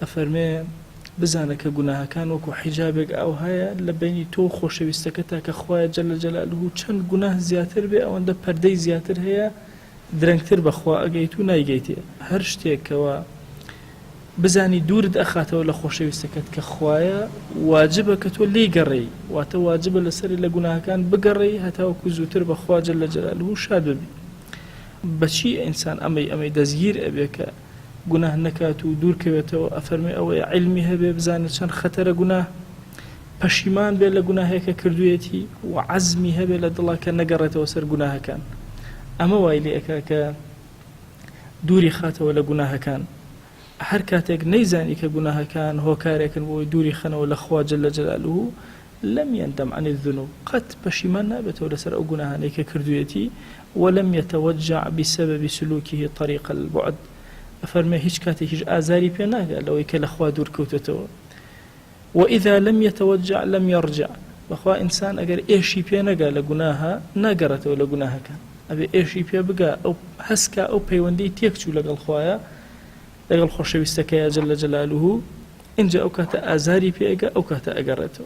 ئەفەرمێ بزانە کە گوناهەکان وەکو حیجابێک ئەو هەیە لە بینی تۆ خۆشەویستەکە تا کە خوایە جەلە جەلالوهو چەند گوناه زیاتر بێ ئەوەندە پەردەی زیاتر هەیە درەنگتر بەخوا ئەگەیت و نایگەیتێ هەر شتێکەوە بزانی دوورت ئەخاتەوە لە خۆشەویستەکەت کە خوایە واجبە کە تۆ لێی گەڕێی واتە واجبە لەسەری لە گوناهەکان بگەڕێی هەتاوەکو زووتر بەخوا جەلە جەلالوهو شاد ببی بەچی ئینسان ئەمەی دەستگیر ئەبێ کە گوناه نەکات و دوورکەوێتەوە ئەفەرمێ ئەوەیە عیلمی هەبێ بزانێت چەند خەتەرە گوناه پەشیمان بێ لە گوناهەیەکە کردوویەتی و عەزمی هەبێ لە دڵا کە نەگەڕێتەوە سەر گوناهەکان ئەمە وای لێ ئەکا کە دووری خاتەوە لە گوناهەکان هەر کاتێک نەیزانی کە گوناهەکان هۆکارێکن بۆی دووری خەنەوە لە خوا جەلە جەلالوهو لم يندم عن الذنوب قد پەشیمان نابێتەوە لەسەر ئەو گوناهانەی کە کردوویەتی ولم يتوجع بسبب سلوكه طريق البعد أفرمي هيج كاتي هيج آزاري بيناغا لو يكل أخوة دور كوتتو وإذا لم يتوجع لم يرجع بخوا إنسان أجر إيشي بيناغا لجناها ناقرته لجناها كان أبي إيشي بيبقى أو هسكا أو بيوندي تيكتشو لقى الخوايا لقى الخوش بيستكيا جل جلاله إن جاء أوكات آزاري بيجا أوكات أجرته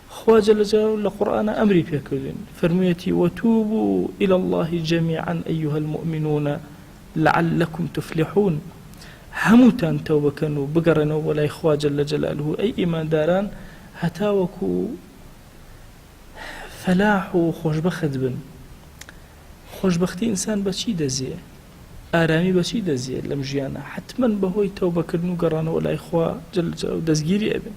خوا جل جلاله القرآن أمري بيكودين فرميتي وتوبوا إلى الله جميعا أيها المؤمنون لعلكم تفلحون هموتان توبكنوا بقرنوا ولا إخوا جل جلاله أي إيمان داران هتاوكو فلاح وخوشبخت بن خوشبختي إنسان بشي دزيه آرامي بشي دزيه لمجيانا حتما بهوي توبكنوا قرنوا ولا إخوا جل جلاله دزگيري أبن